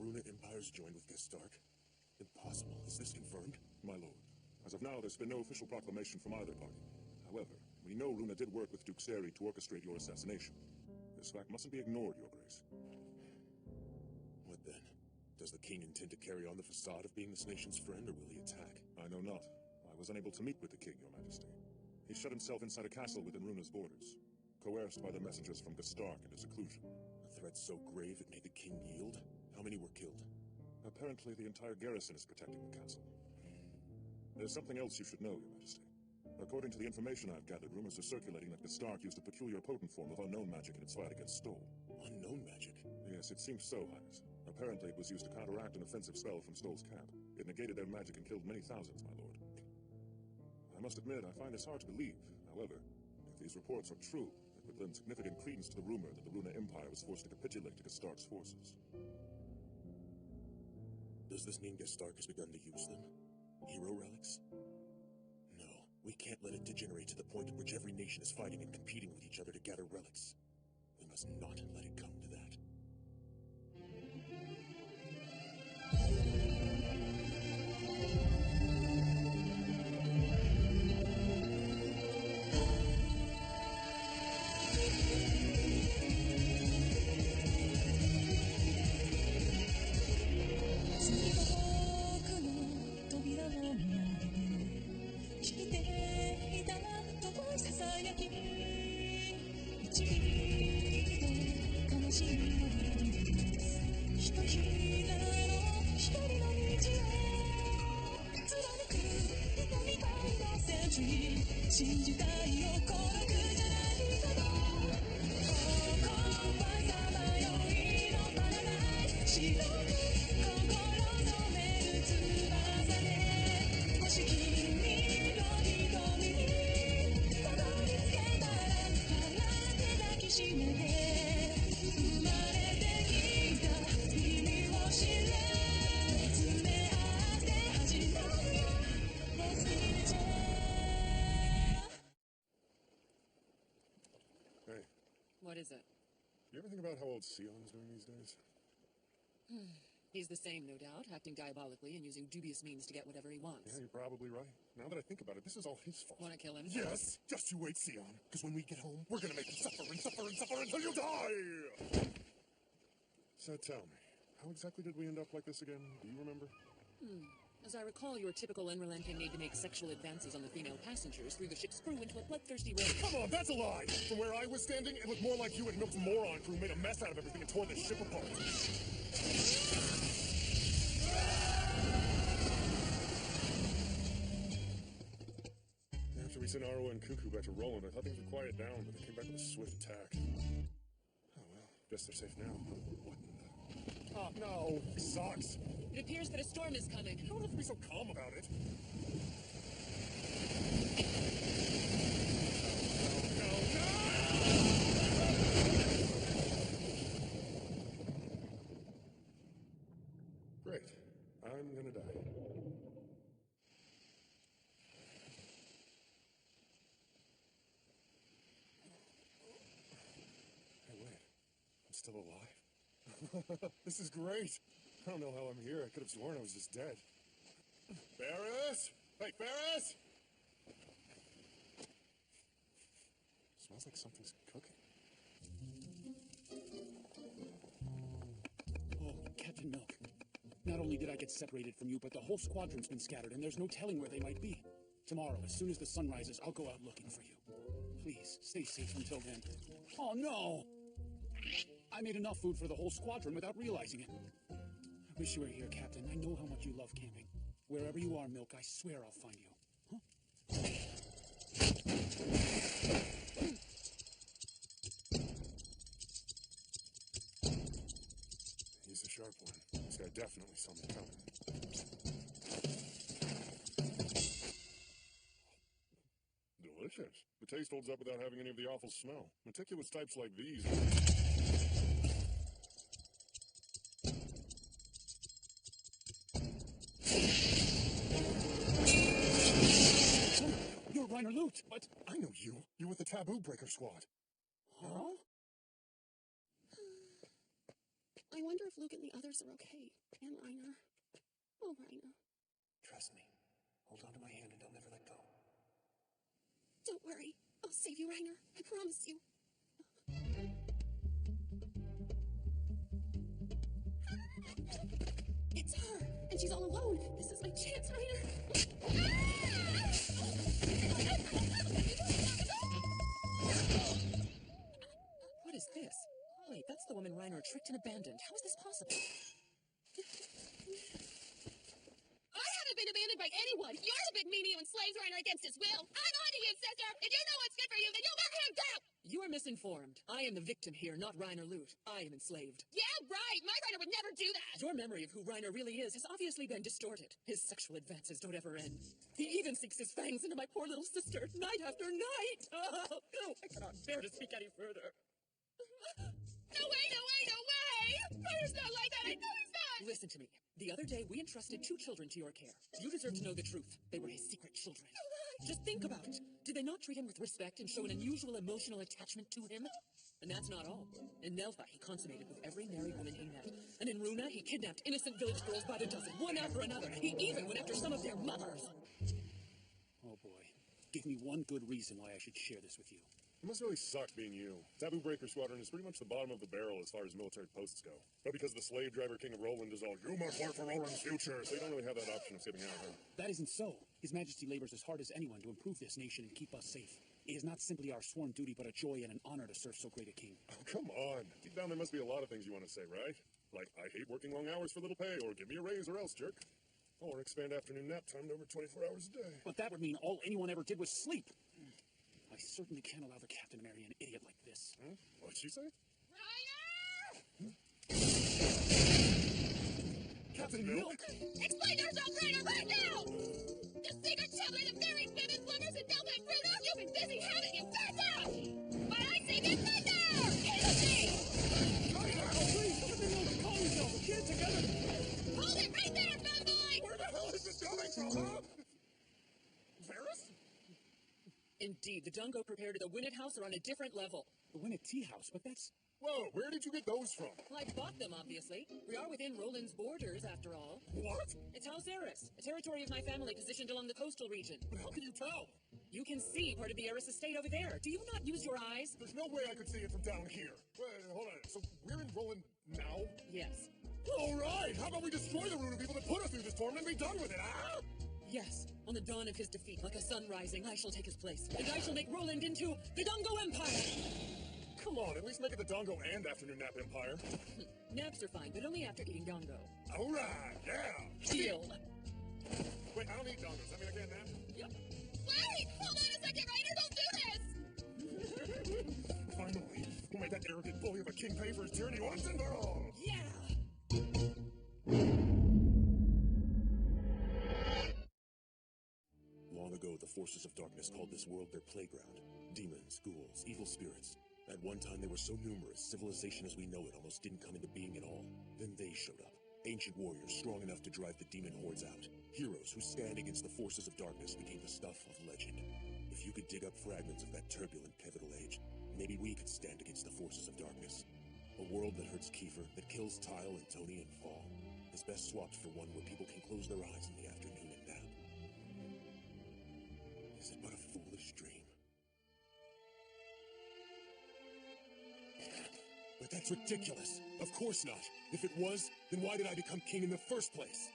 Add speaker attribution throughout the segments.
Speaker 1: Runa Empire's joined with Gestark? Impossible. Is this confirmed?
Speaker 2: My lord, as of now, there's been no official proclamation from either party. However, we know Runa did work with Duke Seri to orchestrate your assassination. This fact mustn't be ignored, Your Grace.
Speaker 1: What then? Does the king intend to carry on the facade of being this nation's friend, or will he attack?
Speaker 2: I know not. I was unable to meet with the king, Your Majesty. He shut himself inside a castle within Runa's borders, coerced by the messengers from Gestark into seclusion.
Speaker 1: A threat so grave it made the king yield? How many were killed?
Speaker 2: Apparently, the entire garrison is protecting the castle. There's something else you should know, Your Majesty. According to the information I've gathered, rumors are circulating that Gestark used a peculiar potent form of unknown magic in its fight against Stoll.
Speaker 1: Unknown magic?
Speaker 2: Yes, it seems so, Highness. Apparently, it was used to counteract an offensive spell from Stoll's camp. It negated their magic and killed many thousands, my lord. I must admit, I find this hard to believe. However, if these reports are true, it would lend significant credence to the rumor that the Runa Empire was forced to capitulate to Gestark's forces.
Speaker 1: Does this mean Gestark has begun to use them? Hero relics? No, we can't let it degenerate to the point at which every nation is fighting and competing with each other to gather relics. We must not let it come to that.
Speaker 3: What is it?
Speaker 2: You ever think about how old Sion's doing these days?
Speaker 3: He's the same, no doubt, acting diabolically and using dubious means to get whatever he wants.
Speaker 2: Yeah, you're probably right. Now that I think about it, this is all his fault.
Speaker 3: Want to kill him?
Speaker 1: Yes! Just you wait, Sion. Because when we get home, we're gonna make you suffer and suffer and suffer until you die!
Speaker 2: So tell me, how exactly did we end up like this again? Do you remember?
Speaker 3: As I recall, your typical Enrolente made to make sexual advances on the female passengers threw the ship's crew into a bloodthirsty rage.
Speaker 1: Come on, that's a lie! From where I was standing, it looked more like you and Milk's moron crew made a mess out of everything and tore the ship apart.
Speaker 2: After we sent Arwa and Cuckoo back to Roland, I thought things would quiet down, but they came back with a swift attack. Oh well, guess they're safe now. What in the...
Speaker 1: Oh, no! Sucks!
Speaker 3: It appears that a storm is coming.
Speaker 1: You don't have to be so calm about it.
Speaker 2: Great. I'm gonna die. Hey, wait. I'm still alive? This is great! I don't know how I'm here. I could have sworn I was just dead. Ferris! Hey, Ferris! Smells like something's cooking.
Speaker 4: Oh, Captain Milk. Not only did I get separated from you, but the whole squadron's been scattered, and there's no telling where they might be. Tomorrow, as soon as the sun rises, I'll go out looking for you. Please, stay safe until then. Oh, no! I made enough food for the whole squadron without realizing it. I wish you were here, Captain. I know how much you love camping. Wherever you are, Milk, I swear I'll find you. Huh?
Speaker 2: He's a sharp one. This guy definitely saw me coming. Delicious. The taste holds up without having any of the awful smell. Meticulous types like these...
Speaker 4: You're Reiner Loot, but...
Speaker 1: I know you. You're with the Taboo Breaker Squad.
Speaker 4: Huh?
Speaker 3: I wonder if Luke and the others are okay. And Reiner. Oh, Reiner.
Speaker 4: Trust me. Hold on to my hand and don't ever let go.
Speaker 3: Don't worry. I'll save you, Reiner. I promise you. It's her, and she's all alone. This is my chance, Reiner. What is this? Wait, that's the woman Reiner tricked and abandoned. How is this possible? I haven't been abandoned by anyone. You're the big meanie who enslaves Reiner against his will. I'm on to you, sister. If you know what's good for you, then you'll marry him too. You are misinformed. I am the victim here, not Reiner Loot. I am enslaved. Yeah, right. My Reiner would never do that. Your memory of who Reiner really is has obviously been distorted. His sexual advances don't ever end. He even sinks his fangs into my poor little sister, night after night. Oh, no, I cannot bear to speak any further. No way, no way, no way! Reiner's not like that. I know he's not. Listen to me. The other day, we entrusted 2 children to your care. You deserve to know the truth. They were his secret children. Just think about it. Did they not treat him with respect and show an unusual emotional attachment to him? And that's not all. In Nelpha, he consummated with every married woman he met. And in Runa, he kidnapped innocent village girls by the dozen, one after another. He even went after some of their mothers.
Speaker 4: Oh boy. Give me one good reason why I should share this with you.
Speaker 2: It must really suck being you. Taboo Breaker Squadron is pretty much the bottom of the barrel as far as military posts go. But because the slave driver King of Roland is all, you must work for Roland's future, so you don't really have that option of skipping out, huh?
Speaker 4: That isn't so. His Majesty labors as hard as anyone to improve this nation and keep us safe. It is not simply our sworn duty, but a joy and an honor to serve so great a king.
Speaker 2: Oh, come on. Deep down there must be a lot of things you want to say, right? Like, I hate working long hours for little pay, or give me a raise or else, jerk. Or expand afternoon nap time to over 24 hours a day.
Speaker 4: But that would mean all anyone ever did was sleep. I certainly can't allow the captain to marry an idiot like this.
Speaker 2: Huh? What'd she say?
Speaker 3: Reiner!
Speaker 2: Captain Milk?
Speaker 3: Explain yourself, Reiner, right now! The secret children of married women, bloomers, and Delta and Bruno, you've been busy having it back out! But I say get thunder! Energy!
Speaker 4: Please, Captain Milk, calm yourself. Get it together.
Speaker 3: Hold it right there, fanboy!
Speaker 2: Where the hell is this coming from, huh? Varys?
Speaker 3: Indeed, the Dungo prepared at the Winnet House are on a different level.
Speaker 4: The Winnet Tea House, but that's...
Speaker 2: Whoa, where did you get those from?
Speaker 3: Well, I bought them, obviously. We are within Roland's borders, after all.
Speaker 2: What?
Speaker 3: It's House Eris, a territory of my family positioned along the coastal region.
Speaker 2: But how can you tell?
Speaker 3: You can see part of the Eris estate over there. Do you not use your eyes?
Speaker 2: There's no way I could see it from down here. Wait, hold on. So we're in Roland now?
Speaker 3: Yes.
Speaker 2: All right. How about we destroy the Runa people that put us through this storm and be done with it, huh?
Speaker 3: Yes. On the dawn of his defeat, like a sun rising, I shall take his place. And I shall make Roland into the Dungo Empire!
Speaker 2: Come on, at least make it the Dongo and Afternoon Nap Empire.
Speaker 3: Naps are fine, but only after eating Dongo.
Speaker 2: All right, yeah.
Speaker 3: Deal.
Speaker 2: Wait, I don't eat Dongos. I mean, I can't nap.
Speaker 3: Yep. Wait! Hold on a second, Reiner! Don't do this!
Speaker 2: Finally, we'll make that arrogant bully of a king pay for his tyranny once and for all.
Speaker 3: Yeah!
Speaker 1: Long ago, the forces of darkness called this world their playground. Demons, ghouls, evil spirits. At one time, they were so numerous, civilization as we know it almost didn't come into being at all. Then they showed up. Ancient warriors strong enough to drive the demon hordes out. Heroes who stand against the forces of darkness became the stuff of legend. If you could dig up fragments of that turbulent pivotal age, maybe we could stand against the forces of darkness. A world that hurts Kiefer, that kills Tile and Tony and Fall, is best swapped for one where people can close their eyes in the afternoon and nap. Is it but a foolish dream? But that's ridiculous. Of course not. If it was, then why did I become king in the first place?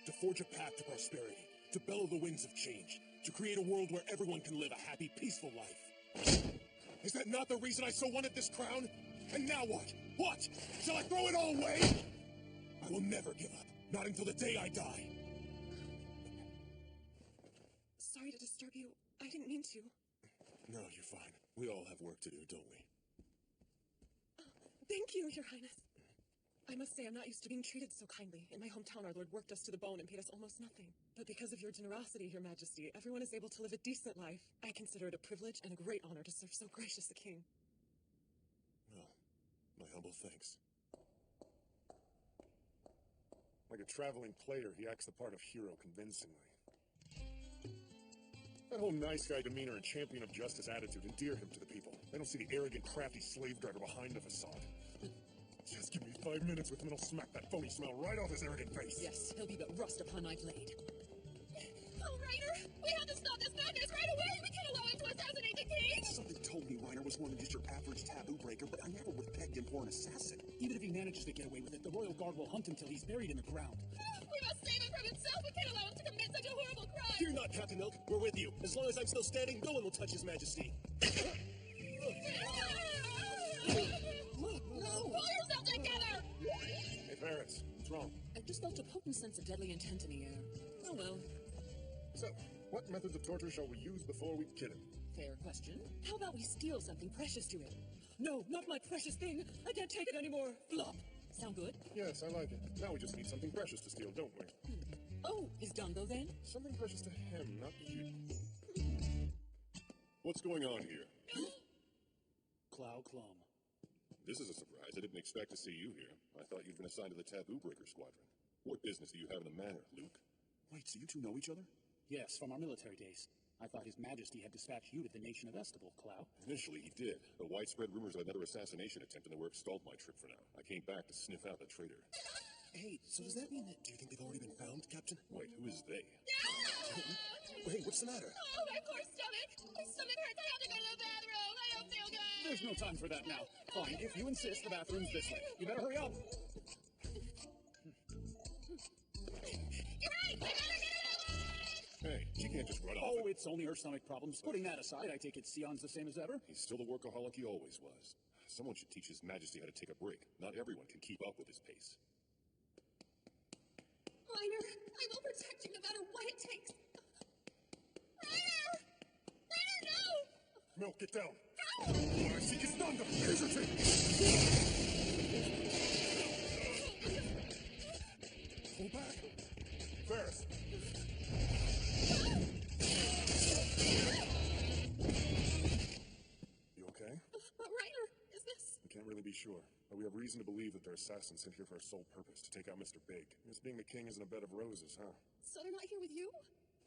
Speaker 1: To forge a path to prosperity, to bellow the winds of change, to create a world where everyone can live a happy, peaceful life. Is that not the reason I so wanted this crown? And now what? What? Shall I throw it all away? I will never give up. Not until the day I die.
Speaker 3: Sorry to disturb you. I didn't mean to.
Speaker 1: No, you're fine. We all have work to do, don't we?
Speaker 3: Thank you, Your Highness. I must say I'm not used to being treated so kindly. In my hometown, our lord worked us to the bone and paid us almost nothing. But because of your generosity, Your Majesty, everyone is able to live a decent life. I consider it a privilege and a great honor to serve so gracious a king.
Speaker 1: Well, my humble thanks.
Speaker 2: Like a traveling player, he acts the part of hero convincingly. That whole nice guy demeanor and champion of justice attitude endear him to the people. They don't see the arrogant, crafty slave driver behind the facade. Just give me 5 minutes with him and I'll smack that phony smell right off his arrogant face.
Speaker 3: Yes, he'll be but rust upon my blade. Oh, Reiner! We have to stop this madness right away! We can't allow him to assassinate the king!
Speaker 1: Something told me Reiner was more than just your average taboo breaker, but I never would have pegged him for an assassin.
Speaker 4: Even if he manages to get away with it, the Royal Guard will hunt him till he's buried in the ground.
Speaker 3: We must save him from himself! We can't allow him to commit such a horrible crime!
Speaker 1: Fear not, Captain Milk. We're with you. As long as I'm still standing, no one will touch His Majesty.
Speaker 3: Look, no! Pull yourself together!
Speaker 2: Hey, Ferris, what's wrong?
Speaker 3: I just felt a potent sense of deadly intent in the air. Oh well.
Speaker 2: So, what methods of torture shall we use before we kill him?
Speaker 3: Fair question. How about we steal something precious to it? No, not my precious thing! I can't take it anymore! Flop! Sound good?
Speaker 2: Yes, I like it. Now we just need something precious to steal, don't we?
Speaker 3: Oh, is Dongo then?
Speaker 2: Something precious to him, not you. What's going on here?
Speaker 4: Clow Clum.
Speaker 2: This is a surprise. I didn't expect to see you here. I thought you'd been assigned to the Taboo Breaker Squadron. What business do you have in the manor, Luke?
Speaker 1: Wait, so you two know each other?
Speaker 4: Yes, from our military days. I thought His Majesty had dispatched you to the nation of Estable, Clow.
Speaker 2: Initially, he did, but widespread rumors of another assassination attempt in the works stalled my trip for now. I came back to sniff out the traitor.
Speaker 1: Hey, so does that mean that... Do you think they've already been found, Captain?
Speaker 2: Wait, who is they?
Speaker 1: Hey, what's the matter?
Speaker 3: Oh, my poor stomach! My stomach hurts! I have to go to the bathroom! I don't feel good!
Speaker 4: There's no time for that now. Fine, if you insist, the bathroom's this way. You better hurry up.
Speaker 3: You're right! I better get it out!
Speaker 2: Hey, she can't just run off.
Speaker 4: Oh, it's only her stomach problems. Putting that aside, I take it Sion's the same as ever?
Speaker 2: He's still the workaholic he always was. Someone should teach His Majesty how to take a break. Not everyone can keep up with his pace.
Speaker 3: Reiner, I will protect you no matter what it takes. Reiner! Reiner, no!
Speaker 2: Milk, get down! I seek his thunder! Here's your team! Pull back! Ferris! You okay?
Speaker 3: Reiner, is this...
Speaker 2: We can't really be sure, but we have reason to believe that they're assassins sent here for a sole purpose, to take out Mr. Big. This being the king isn't a bed of roses, huh?
Speaker 3: So they're not here with you?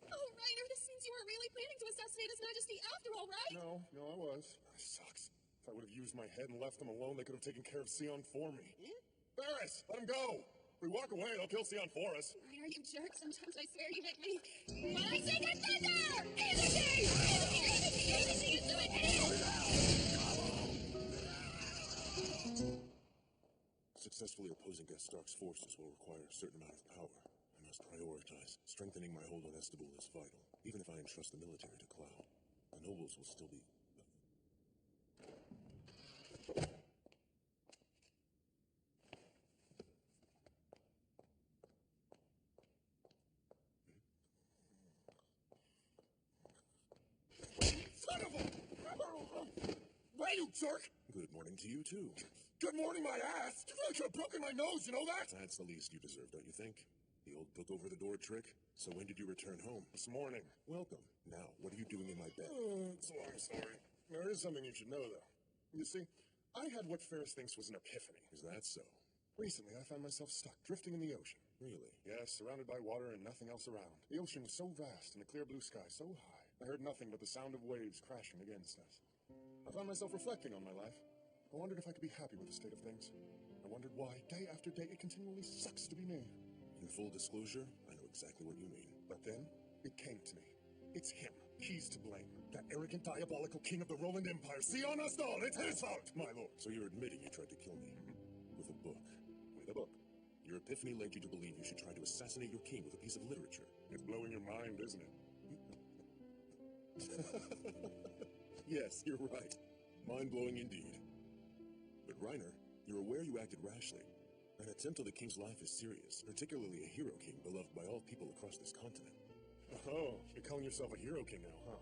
Speaker 3: Oh, Reiner, this means you weren't really planning to assassinate His Majesty after all, right?
Speaker 2: No, I was. Sucks. If I would have used my head and left them alone, they could have taken care of Sion for me. Ferris, let him go! If we walk away, they'll kill Sion for us.
Speaker 3: Reiner, you jerk. Sometimes I swear you make me... My secret thunder! Energy! Energy! Energy! Into it!
Speaker 1: Successfully opposing Gastark's forces will require a certain amount of power. I must prioritize. Strengthening my hold on Estable is vital. Even if I entrust the military to Clow, the nobles will still be...
Speaker 2: Son of a... Why, you jerk!
Speaker 1: Good morning to you, too.
Speaker 2: Good morning, my ass! You really could have broken my nose, you know that?
Speaker 1: That's the least you deserve, don't you think? The old book over the door trick? So when did you return home?
Speaker 2: This morning.
Speaker 1: Welcome. Now, what are you doing in my bed?
Speaker 2: It's a long story. There is something you should know, though. You see, I had what Ferris thinks was an epiphany.
Speaker 1: Is that so?
Speaker 2: Recently, I found myself stuck, drifting in the ocean.
Speaker 1: Really?
Speaker 2: Yes, surrounded by water and nothing else around. The ocean was so vast and the clear blue sky so high, I heard nothing but the sound of waves crashing against us. I found myself reflecting on my life. I wondered if I could be happy with the state of things. I wondered why, day after day, it continually sucks to be me.
Speaker 1: In full disclosure, I know exactly what you mean.
Speaker 2: But then, it came to me. It's him. He's to blame. That arrogant, diabolical king of the Roland Empire. Sion Astal, it's his fault, my lord.
Speaker 1: So you're admitting you tried to kill me? With a book?
Speaker 2: With a book.
Speaker 1: Your epiphany led you to believe you should try to assassinate your king with a piece of literature.
Speaker 2: It's blowing your mind, isn't it?
Speaker 1: Yes, you're right. Mind-blowing indeed. But Reiner, you're aware you acted rashly. An attempt on the king's life is serious, particularly a hero king beloved by all people across this continent.
Speaker 2: Oh, you're calling yourself a hero king now, huh?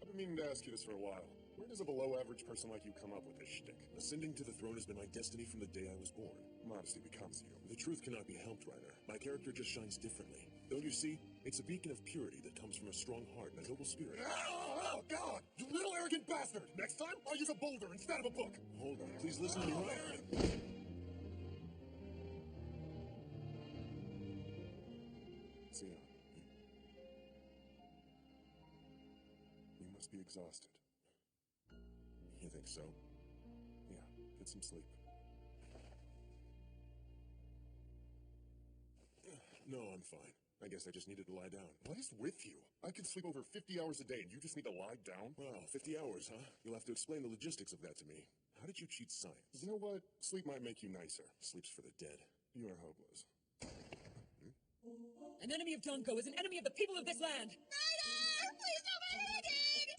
Speaker 2: I've been meaning to ask you this for a while. Where does a below-average person like you come up with this shtick?
Speaker 1: Ascending to the throne has been my destiny from the day I was born.
Speaker 2: Modesty becomes you.
Speaker 1: The truth cannot be helped, Reiner. My character just shines differently. Don't you see? It's a beacon of purity that comes from a strong heart and a noble spirit.
Speaker 2: Oh, God! You little arrogant bastard! Next time, I'll use a boulder instead of a book!
Speaker 1: Hold on. Please listen to me, Reiner.
Speaker 2: Sion. You must be exhausted.
Speaker 1: You think so?
Speaker 2: Yeah, get some sleep. No, I'm fine. I guess I just needed to lie down. What is with you? I can sleep over 50 hours a day and you just need to lie down?
Speaker 1: Wow, 50 hours, huh? You'll have to explain the logistics of that to me. How did you cheat science?
Speaker 2: You know what? Sleep might make you nicer.
Speaker 1: Sleep's for the dead.
Speaker 2: You are hopeless.
Speaker 3: An enemy of Jonko is an enemy of the people of this land!
Speaker 5: Ryder! Please don't be anything!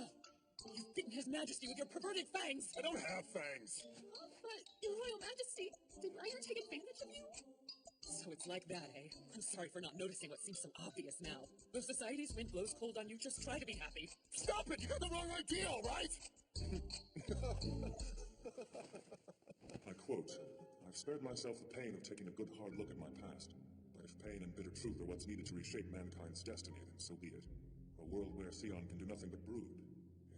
Speaker 3: No. You've bitten His Majesty with your perverted fangs!
Speaker 2: I don't have fangs!
Speaker 3: But, Your Royal Majesty, did Ryder take advantage of you? So it's like that, eh? I'm sorry for not noticing what seems so obvious now. Though society's wind blows cold on you, just try to be happy.
Speaker 2: Stop it! You got the wrong idea, all right? I quote, I've spared myself the pain of taking a good hard look at my past. But if pain and bitter truth are what's needed to reshape mankind's destiny, then so be it. A world where Theon can do nothing but brood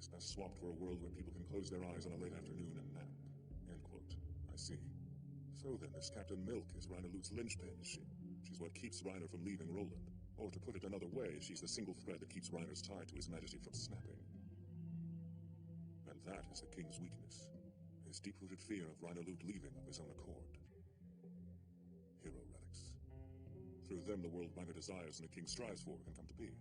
Speaker 2: is best swapped for a world where people can close their eyes on a late afternoon and nap. End quote. I see. So then, this Captain Milk is Reiner Lute's linchpin, is she? She's what keeps Reiner from leaving Roland. Or to put it another way, she's the single thread that keeps Reiner's tie to His Majesty from snapping. And that is the King's weakness. His deep-rooted fear of Reiner Lute leaving of his own accord. Hero relics. Through them, the world Reiner desires and the King strives for can come to be.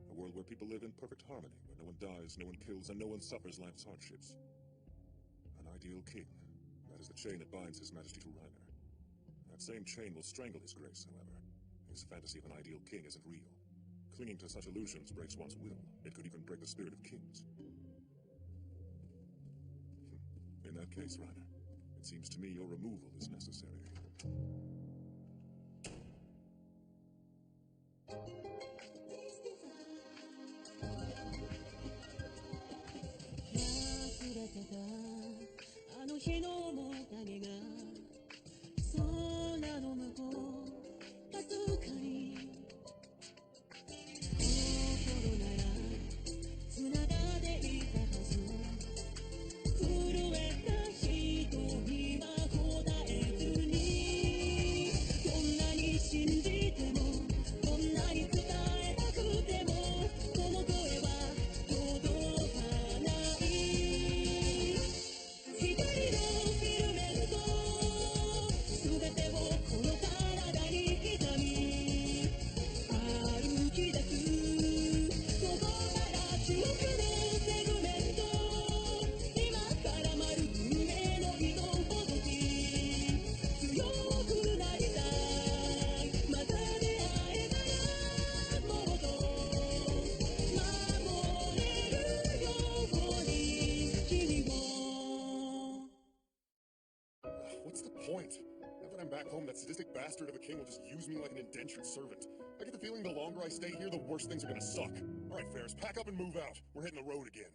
Speaker 2: A world where people live in perfect harmony, where no one dies, no one kills, and no one suffers life's hardships. An ideal king. That is the chain that binds His Majesty to Reiner. That same chain will strangle His Grace, however. His fantasy of an ideal king isn't real. Clinging to such illusions breaks one's will. It could even break the spirit of kings. In that case, Reiner, it seems to me your removal is necessary. What's the point? Now that I'm back home, that sadistic bastard of a king will just use me like an indentured servant. I get the feeling the longer I stay here, the worse things are gonna suck. All right, Ferris, pack up and move out. We're hitting the road again.